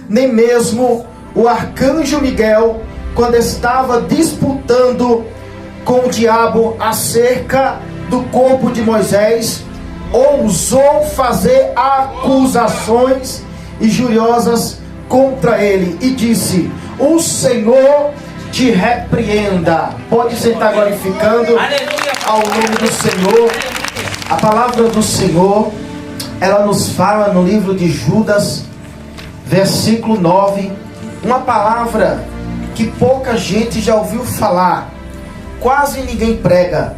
nem mesmo o arcanjo Miguel, quando estava disputando com o diabo acerca do corpo de Moisés, ousou fazer acusações injuriosas contra ele e disse: o Senhor te repreenda. Pode sentar glorificando ao nome do Senhor. A palavra do Senhor, ela nos fala no livro de Judas, versículo 9, uma palavra que pouca gente já ouviu falar, quase ninguém prega.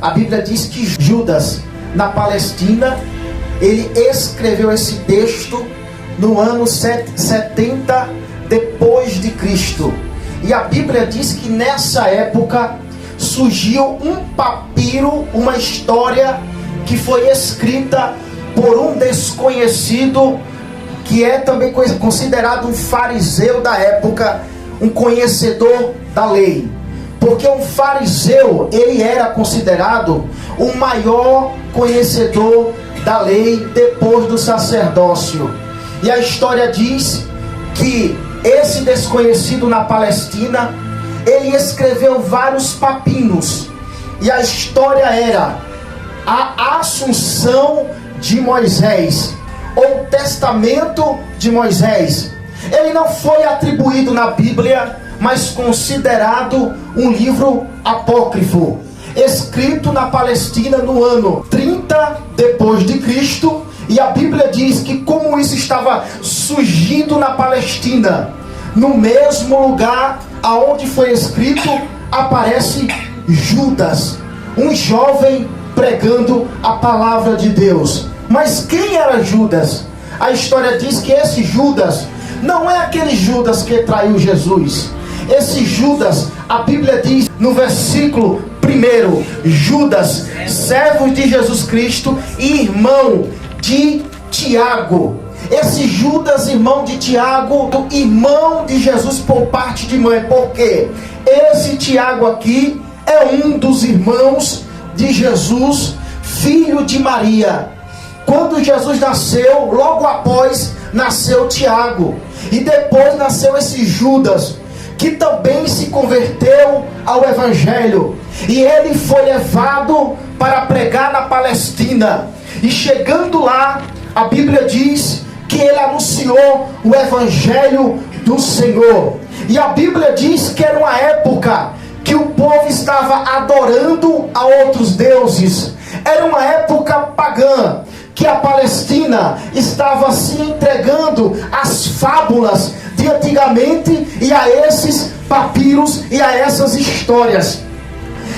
A Bíblia diz que Judas, na Palestina, ele escreveu esse texto no ano 70 depois de Cristo. E a Bíblia diz que nessa época surgiu um papiro, uma história que foi escrita por um desconhecido, que é também considerado um fariseu da época, um conhecedor da lei. Porque um fariseu, ele era considerado o maior conhecedor da lei depois do sacerdócio. E a história diz que esse desconhecido na Palestina, ele escreveu vários papiros. E a história era a Assunção de Moisés, ou Testamento de Moisés. Ele não foi atribuído na Bíblia, mas considerado um livro apócrifo, escrito na Palestina no ano 30 depois de Cristo. E a Bíblia diz que como isso estava surgindo na Palestina, no mesmo lugar aonde foi escrito, aparece Judas, um jovem pregando a palavra de Deus. Mas quem era Judas? A história diz que esse Judas não é aquele Judas que traiu Jesus. Esse Judas, a Bíblia diz no versículo 1, Judas, servo de Jesus Cristo e irmão de Tiago. Esse Judas, irmão de Tiago, irmão de Jesus por parte de mãe. Por quê? Esse Tiago aqui é um dos irmãos de Jesus, filho de Maria. Quando Jesus nasceu, logo após nasceu Tiago. E depois nasceu esse Judas, que também se converteu ao Evangelho. E ele foi levado para pregar na Palestina. E chegando lá, a Bíblia diz que ele anunciou o Evangelho do Senhor. E a Bíblia diz que era uma época que o povo estava adorando a outros deuses. Era uma época pagã, que a Palestina estava se entregando às fábulas de antigamente e a esses papiros e a essas histórias.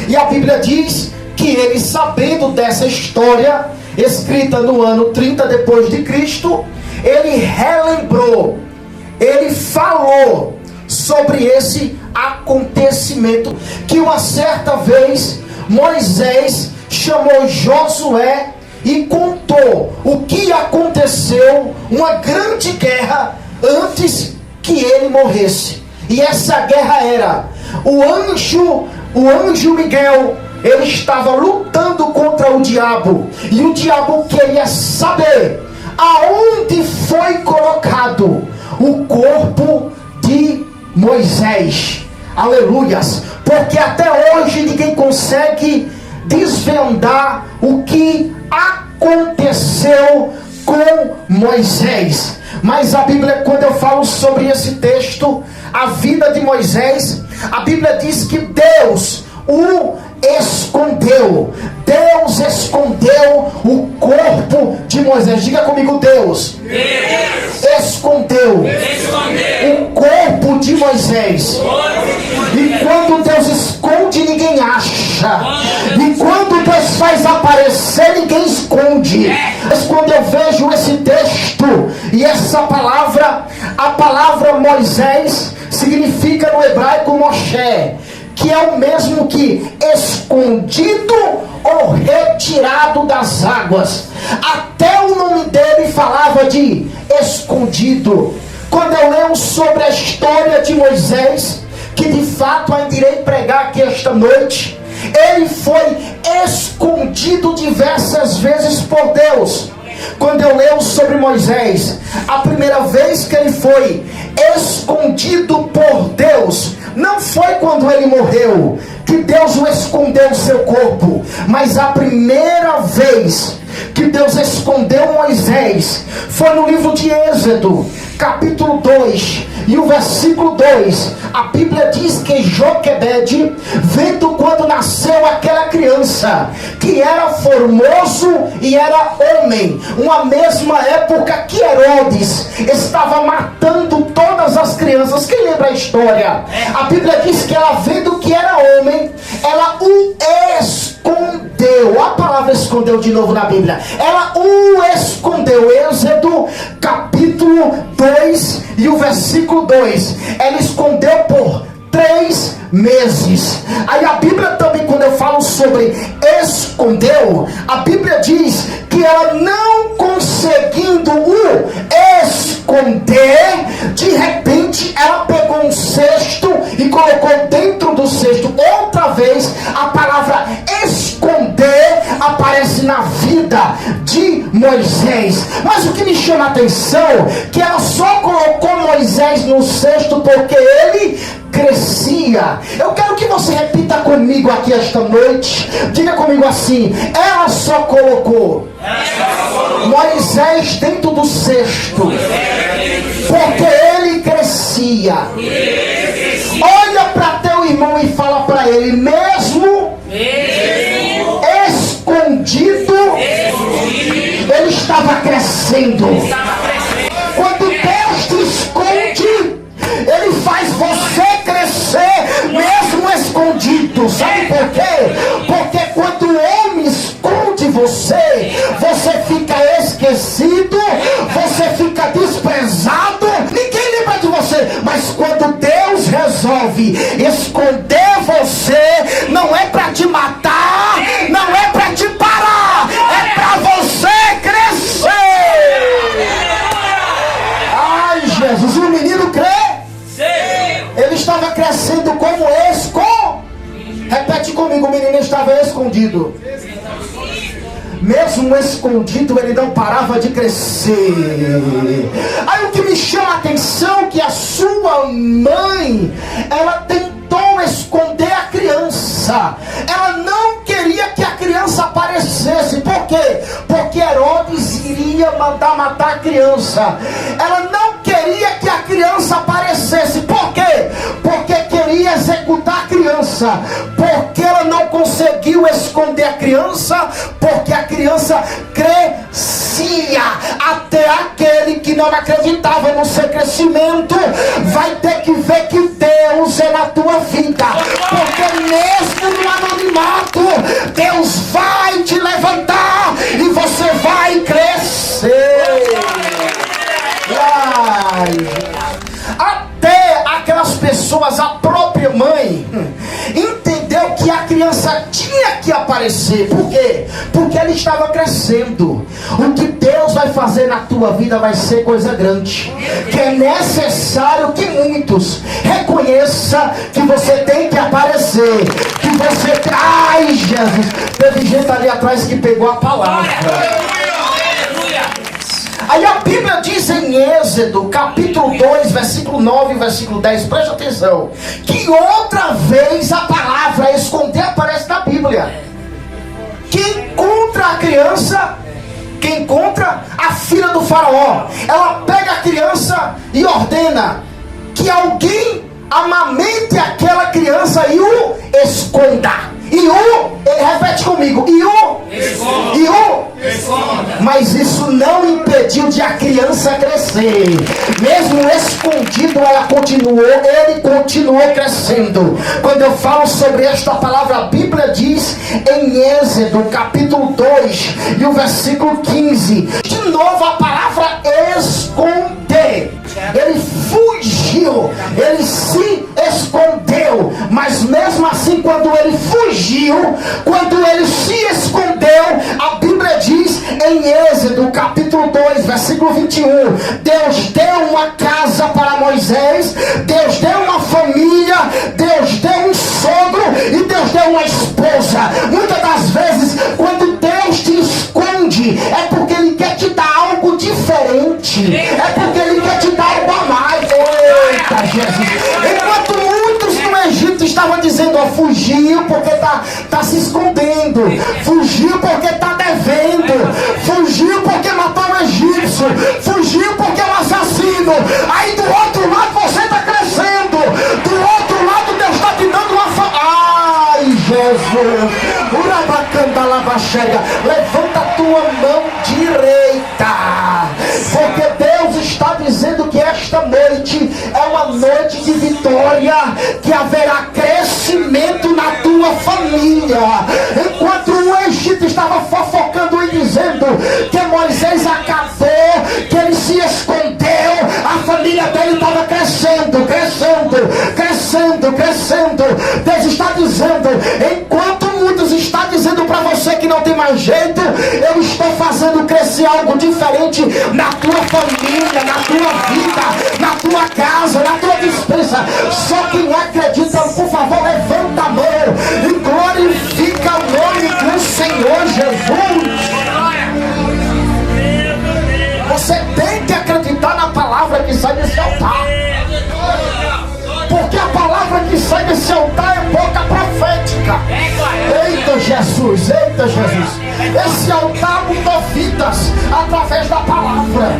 E a Bíblia diz que ele, sabendo dessa história, escrita no ano 30 depois de Cristo, ele relembrou, ele falou sobre esse acontecimento, que uma certa vez Moisés chamou Josué e contou o que aconteceu, uma grande guerra antes que ele morresse. E essa guerra era o anjo Miguel. Ele estava lutando contra o diabo, e o diabo queria saber aonde foi colocado o corpo de Moisés. Aleluias! Porque até hoje ninguém consegue desvendar o que aconteceu com Moisés. Mas a Bíblia, quando eu falo sobre esse texto, a vida de Moisés, a Bíblia diz que Deus o escondeu. Deus escondeu o corpo de Moisés. Diga comigo: Deus escondeu o corpo de Moisés. E quando Deus esconde, ninguém acha. E quando Deus faz aparecer, ninguém esconde. Mas quando eu vejo esse texto e essa palavra, a palavra Moisés significa no hebraico Moshe, que é o mesmo que escondido ou retirado das águas. Até o nome dele falava de escondido. Quando eu leio sobre a história de Moisés, que de fato ainda irei pregar aqui esta noite, ele foi escondido diversas vezes por Deus. quando eu leio sobre Moisés, a primeira vez que ele foi escondido por Deus, não foi quando ele morreu, que Deus o escondeu o seu corpo, mas a primeira vez que Deus escondeu Moisés foi no livro de Êxodo, capítulo 2, e o versículo 2, a Bíblia diz que Joquebede, vendo quando nasceu aquela criança, que era formoso e era homem, uma mesma época que Herodes estava matando todas as crianças. Quem lembra a história? A Bíblia diz que ela, vendo que era homem, ela o escondeu. A palavra escondeu de novo na Bíblia. Ela o escondeu. Êxodo capítulo 2 e o versículo 2. Ela escondeu por 3 meses. Aí a Bíblia também, quando eu falo sobre escondeu, a Bíblia diz que ela, não conseguindo o esconder, de repente ela pegou um cesto e colocou dentro do cesto. Outra vez a palavra esconder aparece na vida de Moisés. Mas o que me chama a atenção, que ela só colocou Moisés no cesto porque ele crescia. Eu quero que você repita comigo aqui esta noite. Diga comigo assim: ela só colocou Moisés dentro do cesto porque ele crescia. Olha para teu irmão e fala para ele: mesmo escondido, ele estava crescendo. Quando Deus te esconde, ele faz você crescer mesmo escondido. Sabe por quê? Porque quando o homem esconde você, você fica esquecido, você fica desprezado, ninguém lembra de você. Mas quando Deus resolve esconder você, não é para te matar, não é para te parar, é para você crescer. Ai, Jesus, o menino crê. Ele estava crescendo como repete comigo: o menino estava escondido. Mesmo escondido, ele não parava de crescer. Aí o que me chama a atenção, que a sua mãe, ela tentou esconder a criança. Ela não queria que a criança aparecesse. Por quê? Porque Herodes iria mandar matar a criança. Ela não queria que a criança aparecesse. Por quê? Porque queria executar a criança. Porque ela não conseguiu esconder a criança, porque a criança crescia. Até aquele que não acreditava no seu crescimento vai ter que ver que Deus é na tua vida. Porque mesmo no anonimato, Deus vai te levantar e você vai crescer. Até aquelas pessoas, a própria mãe, entendeu que a criança tinha que aparecer. Por quê? Porque ela estava crescendo. O que Deus vai fazer na tua vida vai ser coisa grande. Que é necessário que muitos reconheçam que você tem que aparecer. Que você... Ai, Jesus! Teve gente ali atrás que pegou a palavra. Aí a Bíblia diz em Êxodo, capítulo 2, versículo 9 e versículo 10, preste atenção, que outra vez a palavra esconder aparece na Bíblia. Quem encontra a criança, quem encontra a filha do faraó, ela pega a criança e ordena que alguém amamente aquela criança e o esconda. Repete comigo, mas isso não impediu de a criança crescer. Mesmo escondido, ele continuou crescendo. Quando eu falo sobre esta palavra, a Bíblia diz em Êxodo capítulo 2 e o versículo 15, de novo a palavra esconder. Ele fugiu, ele se escondeu, mas mesmo assim, quando ele fugiu, quando ele se escondeu, a Bíblia diz em Êxodo capítulo 2 versículo 21, Deus deu uma casa para Moisés, Deus deu uma família, Deus deu um sogro e Deus deu uma esposa. Muitas das vezes, quando Deus te esconde, é porque Ele quer te dar noite, é porque Ele quer te dar algo a mais. Eita, Jesus! Enquanto muitos no Egito estavam dizendo, ó, fugiu porque tá se escondendo, fugiu porque tá devendo, fugiu porque matou um egípcio, fugiu porque é um assassino. Aí do outro lado você está crescendo, do outro lado Deus está te dando uma Ai, Jesus! Levanta a tua mão direita, porque Deus está dizendo que esta noite é uma noite de vitória, que haverá crescimento na tua família. Enquanto o Egito estava fofocando e dizendo que Moisés acabou, que ele se escondeu, a família dele estava crescendo, crescendo, crescendo, crescendo. Deus está dizendo, enquanto muitos estão dizendo para você que não tem mais jeito, eu estou fazendo crescer algo diferente na tua família, na tua vida, na tua casa, na tua despensa. Só quem acredita, por favor, levanta a mão e glorifica o nome do Senhor Jesus. Você tem que acreditar na palavra que sai desse altar, porque a palavra que sai desse altar é boca profética. Eita Jesus, eita Jesus. Esse altar mudou vidas através da palavra.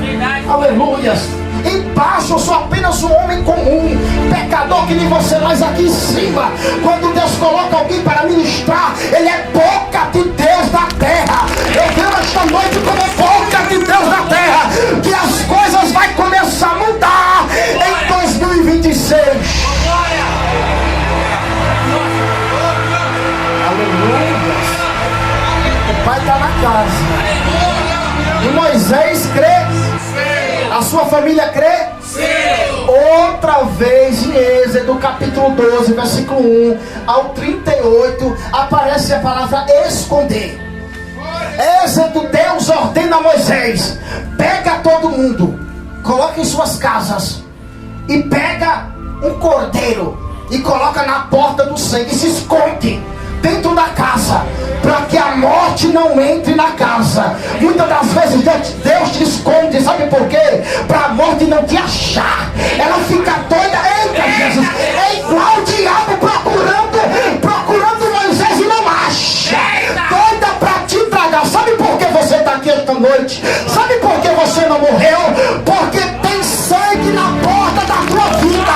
Aleluias. Embaixo eu sou apenas um homem comum, pecador que nem você, mas aqui em cima, quando Deus coloca alguém para ministrar, ele é boca de Deus da terra. Eu venho esta noite como boca de Deus da terra, que as coisas vão começar a mudar em 2026. Aleluia. O Pai está na casa. E Moisés crê. A sua família crê? Sim. Outra vez em Êxodo capítulo 12, versículo 1 ao 38, aparece a palavra esconder. Êxodo, Deus ordena a Moisés: pega todo mundo, coloca em suas casas, e pega um cordeiro e coloca na porta do sangue, e se esconde dentro da casa, para que a morte não entre na casa. Muitas das vezes Deus te esconde, sabe por quê? Para a morte não te achar. Ela fica doida. Eita Jesus, é igual o diabo procurando Moisés e não acha, doida para te tragar. Sabe por que você está aqui esta noite? Sabe por que você não morreu? Porque tem sangue na porta da tua vida,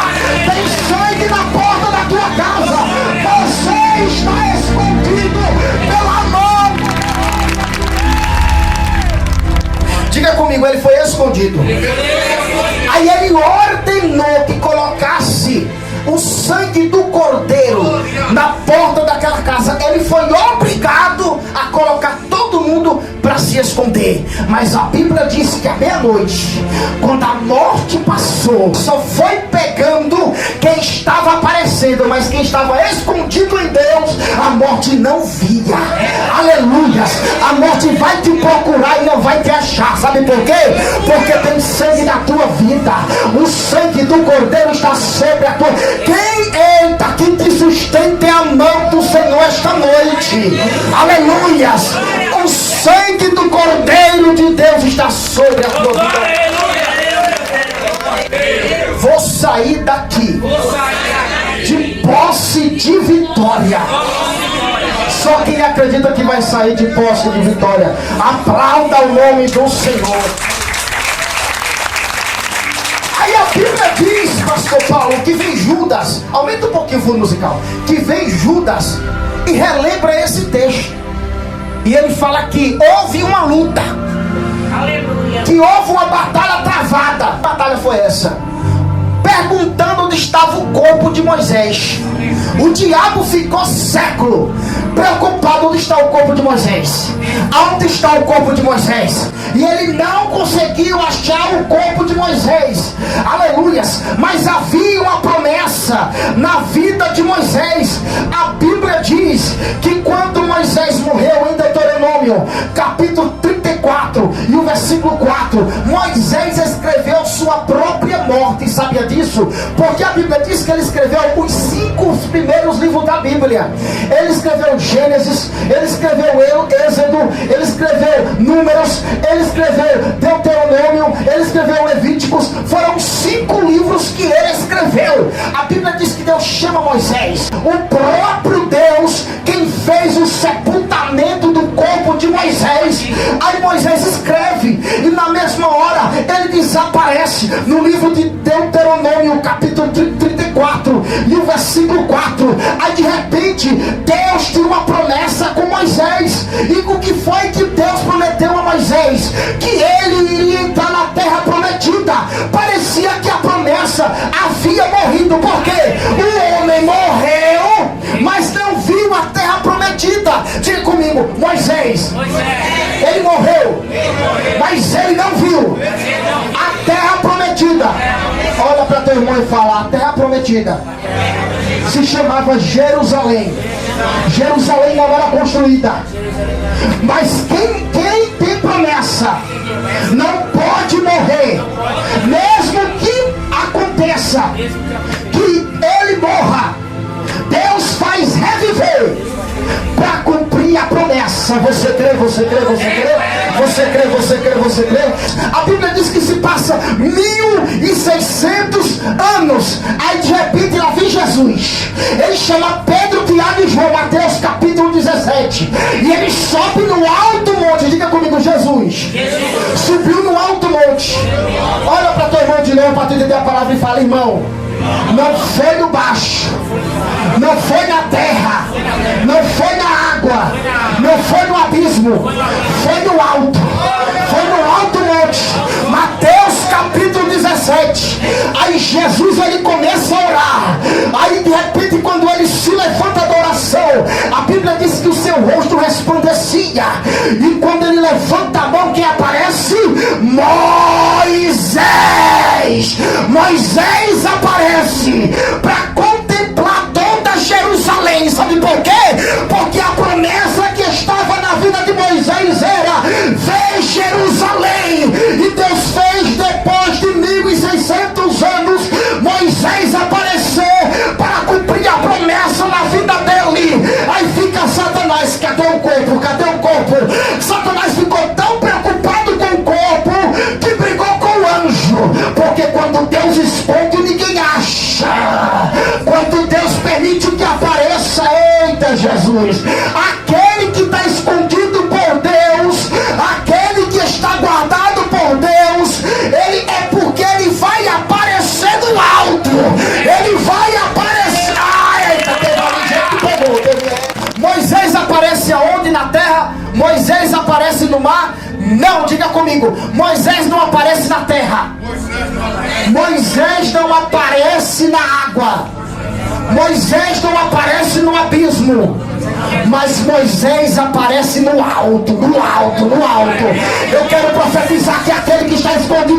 tem sangue na porta da tua casa. Você está escondido pelo amor. Diga comigo, ele foi escondido. Aí ele ordenou que colocasse o sangue do cordeiro na porta daquela casa. Ele foi obrigado a colocar todo mundo para se esconder. Mas a Bíblia diz que à meia-noite, quando a morte passou, só foi pegando quem estava aparecendo, mas quem estava escondido em Deus, a morte não via. Aleluias. A morte vai te procurar e não vai te achar. Sabe por quê? Porque tem sangue na tua vida. O sangue do cordeiro está sobre a tua. Quem te sustenta é a mão do Senhor esta noite. Aleluias. O sangue do cordeiro de Deus está sobre a tua vida. Vou sair daqui de posse de vitória. Só quem acredita que vai sair de posse de vitória, aplauda o nome do Senhor. Aí a Bíblia diz, pastor Paulo, que vem Judas. Aumenta um pouquinho o fundo musical. Que vem Judas e relembra esse texto. E ele fala que houve uma luta. Aleluia. Que houve uma batalha travada. Que batalha foi essa? Perguntando onde estava o corpo de Moisés. O diabo ficou século preocupado onde está o corpo de Moisés. Onde está o corpo de Moisés? E ele não conseguiu achar o corpo de Moisés. Aleluias. Mas havia uma promessa na vida de Moisés. A Bíblia diz que quando Moisés morreu, em Deuteronômio capítulo 34 e o versículo 4, Moisés escreveu sua própria morte. Sabia disso? Porque a Bíblia diz que ele escreveu os 5 primeiros livros da Bíblia. Ele escreveu Gênesis, ele escreveu Êxodo, ele escreveu Números, ele escreveu Deuteronômio, ele escreveu Levíticos. Foram 5 livros que ele escreveu. A Bíblia diz que Deus chama Moisés, o próprio Deus, quem fez o sepultamento do corpo de Moisés. Aí Moisés escreve, e na mesma hora ele desaparece. No livro de Deuteronômio, capítulo 34, e o versículo 4. Aí de repente Deus tinha uma promessa com Moisés. E o que foi que Deus prometeu a Moisés? Que ele iria entrar na terra prometida. Parecia que a promessa havia morrido, porque o homem morreu, mas não viu a terra prometida. Diga comigo, Moisés, ele morreu, mas ele não viu a terra prometida. Olha para teu irmão e fala: a terra prometida se chamava Jerusalém. Jerusalém não era construída, mas quem tem promessa não pode morrer. Mesmo que aconteça que ele morra, Deus faz reviver para cumprir a promessa. Você crê, você crê, você crê? Você crê, você crê, você crê? A Bíblia diz que se passa 1600 anos. Aí de repente lá vem Jesus. Ele chama Pedro, Tiago e João, Mateus capítulo 17. E ele sobe no alto monte. Diga comigo, Jesus subiu no alto monte. Olha para teu irmão de novo para tu entender a palavra e fala: irmão, não foi no baixo, não foi na terra, não foi na água, não foi no abismo, foi no alto, foi no alto monte. Mateus capítulo 17. Aí Jesus ele começa a orar. Aí de repente quando ele se levanta da oração, a Bíblia diz que o seu rosto resplandecia. E quando ele levanta a mão, quem aparece? Moisés. Moisés aparece para contemplar toda Jerusalém. Sabe por quê? Porque a promessa que estava na vida de Moisés era: vê Jerusalém. E Deus fez, depois de 1600 anos, Moisés aparecer para cumprir a promessa na vida dele. Aí fica Satanás: cadê o corpo? Cadê o corpo? Satanás ficou tão preocupado com o corpo que brigou com o anjo. Porque quando Deus esconde, ninguém acha. Quando Deus permite que apareça, eita Jesus, aquele que está escondido por Deus, aquele que está guardado por Deus, ele é porque ele vai aparecer do alto. Ele vai aparecer. Moisés aparece aonde na terra? Moisés aparece no mar? Não, diga comigo, Moisés não aparece na terra. Moisés não aparece na água. Moisés não aparece no abismo. Mas Moisés aparece no alto, no alto, no alto. Eu quero profetizar que aquele que está escondido